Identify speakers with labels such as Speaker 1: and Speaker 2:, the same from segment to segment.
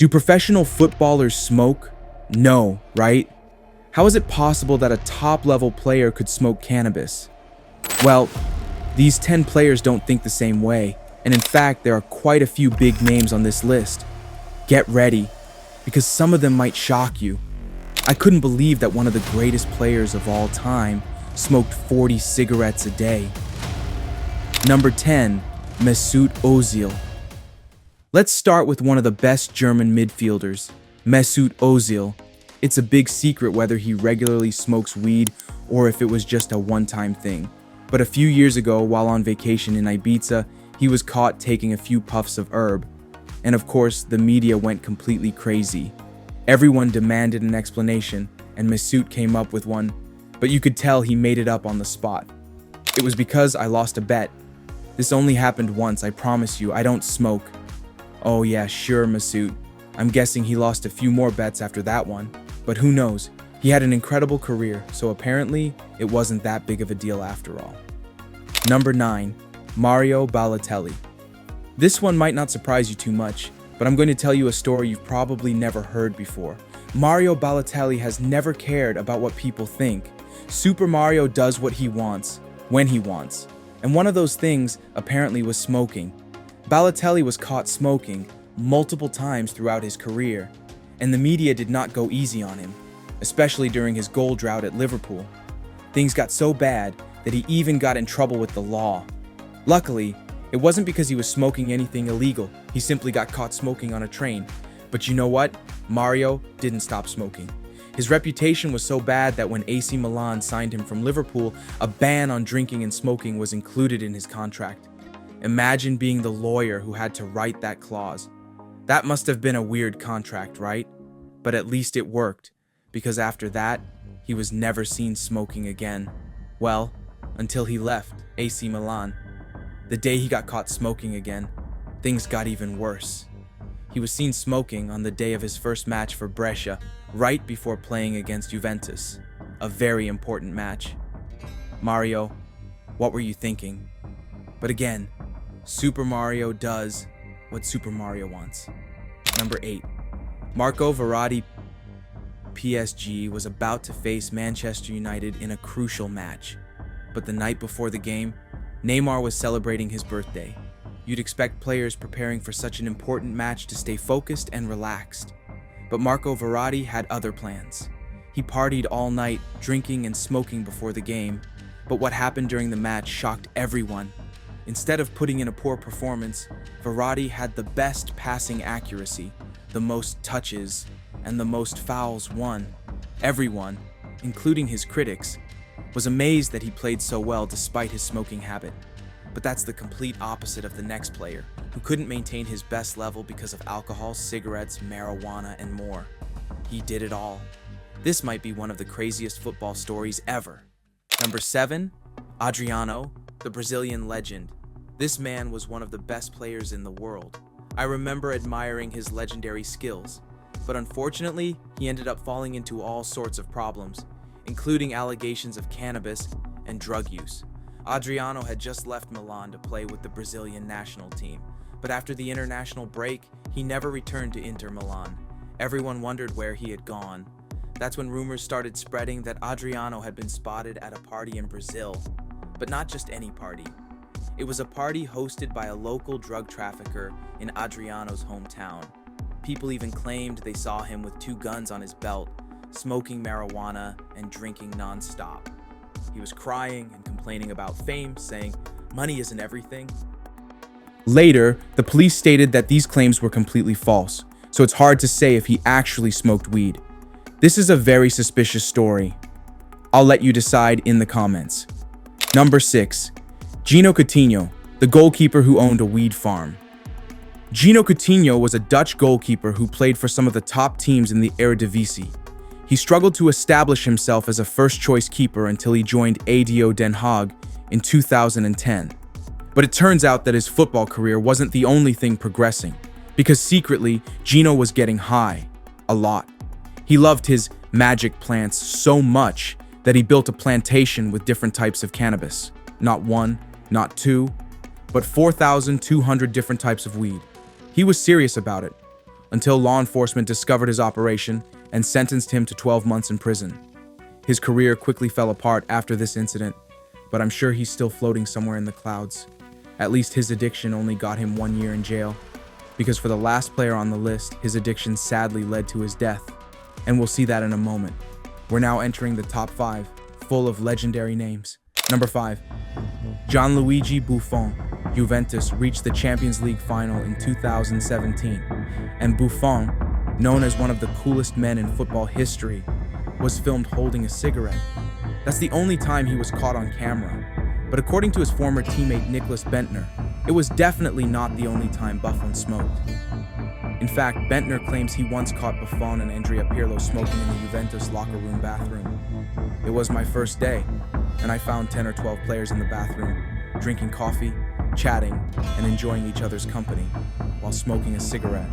Speaker 1: Do professional footballers smoke? No, right? How is it possible that a top-level player could smoke cannabis? Well, these 10 players don't think the same way, and in fact, there are quite a few big names on this list. Get ready, because some of them might shock you. I couldn't believe that one of the greatest players of all time smoked 40 cigarettes a day. Number 10, Mesut Ozil. Let's start with one of the best German midfielders, Mesut Ozil. It's a big secret whether he regularly smokes weed or if it was just a one-time thing. But a few years ago, while on vacation in Ibiza, he was caught taking a few puffs of herb. And of course, the media went completely crazy. Everyone demanded an explanation, and Mesut came up with one, but you could tell he made it up on the spot. It was because I lost a bet. This only happened once, I promise you, I don't smoke. Oh yeah, sure, Mesut. I'm guessing he lost a few more bets after that one. But who knows? He had an incredible career, so apparently it wasn't that big of a deal after all. Number 9, Mario Balotelli. This one might not surprise you too much, but I'm going to tell you a story you've probably never heard before. Mario Balotelli has never cared about what people think. Super Mario does what he wants, when he wants. And one of those things, apparently, was smoking. Balotelli was caught smoking multiple times throughout his career, and the media did not go easy on him, especially during his goal drought at Liverpool. Things got so bad that he even got in trouble with the law. Luckily, it wasn't because he was smoking anything illegal. He simply got caught smoking on a train. But you know what? Mario didn't stop smoking. His reputation was so bad that when AC Milan signed him from Liverpool, a ban on drinking and smoking was included in his contract. Imagine being the lawyer who had to write that clause. That must have been a weird contract, right? But at least it worked, because after that, he was never seen smoking again. Well, until he left AC Milan. The day he got caught smoking again, things got even worse. He was seen smoking on the day of his first match for Brescia, right before playing against Juventus. A very important match. Mario, what were you thinking? But again, Super Mario does what Super Mario wants. Number 8. Marco Verratti. PSG was about to face Manchester United in a crucial match. But the night before the game, Neymar was celebrating his birthday. You'd expect players preparing for such an important match to stay focused and relaxed. But Marco Verratti had other plans. He partied all night, drinking and smoking before the game. But what happened during the match shocked everyone. Instead of putting in a poor performance, Verratti had the best passing accuracy, the most touches, and the most fouls won. Everyone, including his critics, was amazed that he played so well despite his smoking habit. But that's the complete opposite of the next player, who couldn't maintain his best level because of alcohol, cigarettes, marijuana, and more. He did it all. This might be one of the craziest football stories ever. Number 7, Adriano, the Brazilian legend. This man was one of the best players in the world. I remember admiring his legendary skills, but unfortunately, he ended up falling into all sorts of problems, including allegations of cannabis and drug use. Adriano had just left Milan to play with the Brazilian national team, but after the international break, he never returned to Inter Milan. Everyone wondered where he had gone. That's when rumors started spreading that Adriano had been spotted at a party in Brazil. But not just any party. It was a party hosted by a local drug trafficker in Adriano's hometown. People even claimed they saw him with 2 guns on his belt, smoking marijuana and drinking non-stop. He was crying and complaining about fame, saying, "Money isn't everything." Later, the police stated that these claims were completely false, so it's hard to say if he actually smoked weed. This is a very suspicious story. I'll let you decide in the comments. Number 6. Gino Coutinho, the goalkeeper who owned a weed farm. Gino Coutinho was a Dutch goalkeeper who played for some of the top teams in the Eredivisie. He struggled to establish himself as a first-choice keeper until he joined ADO Den Haag in 2010. But it turns out that his football career wasn't the only thing progressing, because secretly, Gino was getting high, a lot. He loved his magic plants so much that he built a plantation with different types of cannabis. Not 1, not 2, but 4,200 different types of weed. He was serious about it. until law enforcement discovered his operation and sentenced him to 12 months in prison. His career quickly fell apart after this incident, but I'm sure he's still floating somewhere in the clouds. At least his addiction only got him 1 year in jail, because for the last player on the list, his addiction sadly led to his death, and we'll see that in a moment. We're now entering the top 5, full of legendary names. Number 5, Gianluigi Buffon. Juventus reached the Champions League final in 2017, and Buffon, known as one of the coolest men in football history, was filmed holding a cigarette. That's the only time he was caught on camera, but according to his former teammate Nicholas Bentner, it was definitely not the only time Buffon smoked. In fact, Bentner claims he once caught Buffon and Andrea Pirlo smoking in the Juventus locker room bathroom. It was my first day, and I found 10 or 12 players in the bathroom, drinking coffee, chatting, and enjoying each other's company while smoking a cigarette.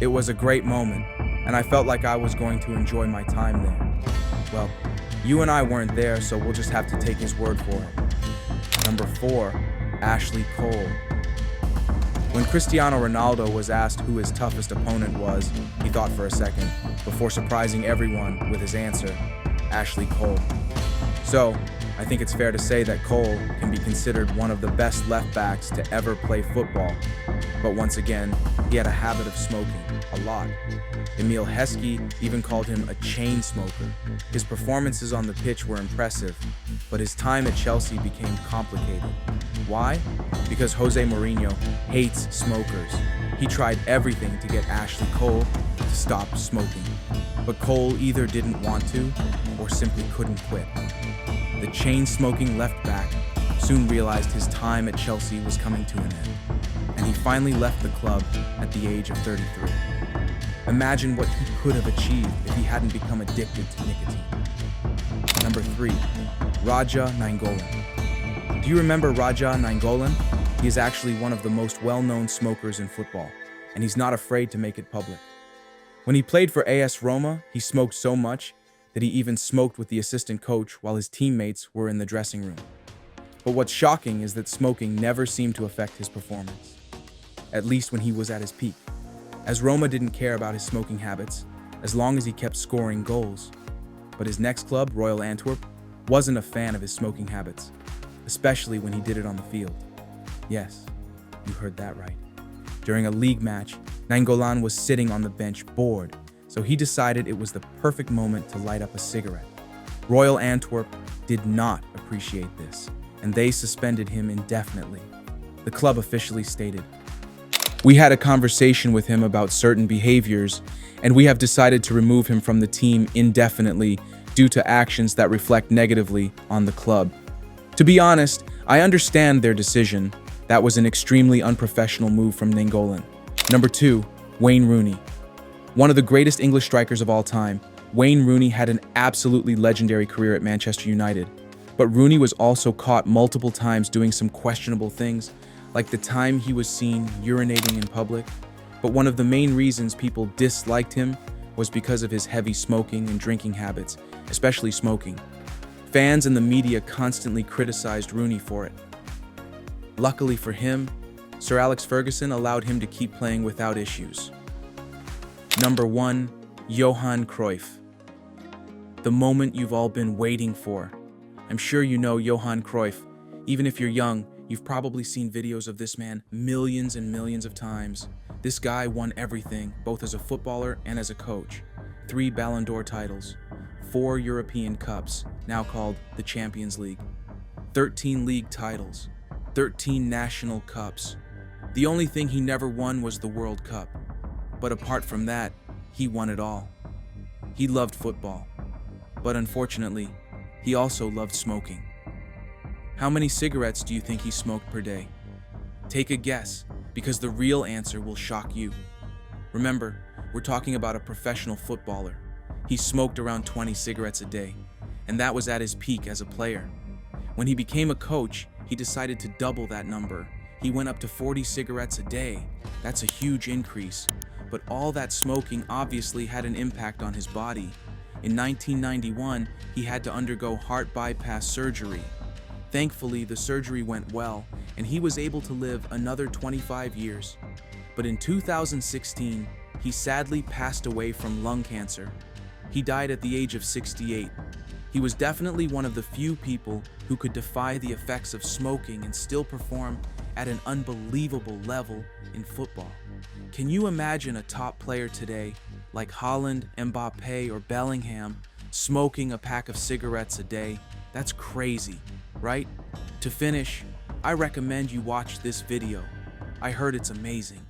Speaker 1: It was a great moment, and I felt like I was going to enjoy my time there. Well, you and I weren't there, so we'll just have to take his word for it. Number 4, Ashley Cole. When Cristiano Ronaldo was asked who his toughest opponent was, he thought for a second, before surprising everyone with his answer, Ashley Cole. So, I think it's fair to say that Cole can be considered one of the best left backs to ever play football. But once again, he had a habit of smoking, a lot. Emil Heskey even called him a chain smoker. His performances on the pitch were impressive, but his time at Chelsea became complicated. Why? Because Jose Mourinho hates smokers. He tried everything to get Ashley Cole to stop smoking, but Cole either didn't want to or simply couldn't quit. The chain-smoking left back soon realized his time at Chelsea was coming to an end, and he finally left the club at the age of 33. Imagine what he could have achieved if he hadn't become addicted to nicotine. Number 3, Raja Nainggolan. Do you remember Raja Nainggolan? He is actually one of the most well-known smokers in football, and he's not afraid to make it public. When he played for AS Roma, he smoked so much that he even smoked with the assistant coach while his teammates were in the dressing room. But what's shocking is that smoking never seemed to affect his performance, at least when he was at his peak, as Roma didn't care about his smoking habits as long as he kept scoring goals. But his next club, Royal Antwerp, wasn't a fan of his smoking habits, especially when he did it on the field. Yes, you heard that right. During a league match, Nainggolan was sitting on the bench bored, so he decided it was the perfect moment to light up a cigarette. Royal Antwerp did not appreciate this, and they suspended him indefinitely. The club officially stated, "We had a conversation with him about certain behaviors, and we have decided to remove him from the team indefinitely due to actions that reflect negatively on the club." To be honest, I understand their decision. That was an extremely unprofessional move from Nainggolan. Number 2, Wayne Rooney. One of the greatest English strikers of all time, Wayne Rooney had an absolutely legendary career at Manchester United. But Rooney was also caught multiple times doing some questionable things, like the time he was seen urinating in public. But one of the main reasons people disliked him was because of his heavy smoking and drinking habits, especially smoking. Fans and the media constantly criticized Rooney for it. Luckily for him, Sir Alex Ferguson allowed him to keep playing without issues. Number 1, Johan Cruyff. The moment you've all been waiting for. I'm sure you know Johan Cruyff. Even if you're young, you've probably seen videos of this man millions and millions of times. This guy won everything, both as a footballer and as a coach. 3 Ballon d'Or titles, 4 European Cups, now called the Champions League, 13 league titles, 13 national cups. The only thing he never won was the World Cup. But apart from that, he won it all. He loved football, but unfortunately, he also loved smoking. How many cigarettes do you think he smoked per day? Take a guess, because the real answer will shock you. Remember, we're talking about a professional footballer. He smoked around 20 cigarettes a day, and that was at his peak as a player. When he became a coach, he decided to double that number. He went up to 40 cigarettes a day. That's a huge increase. But all that smoking obviously had an impact on his body. In 1991, he had to undergo heart bypass surgery. Thankfully, the surgery went well, and he was able to live another 25 years. But in 2016, He sadly passed away from lung cancer. He died at the age of 68. He was definitely one of the few people who could defy the effects of smoking and still perform at an unbelievable level in football. Can you imagine a top player today, like Haaland, Mbappe, or Bellingham, smoking a pack of cigarettes a day? That's crazy, right? To finish, I recommend you watch this video. I heard it's amazing.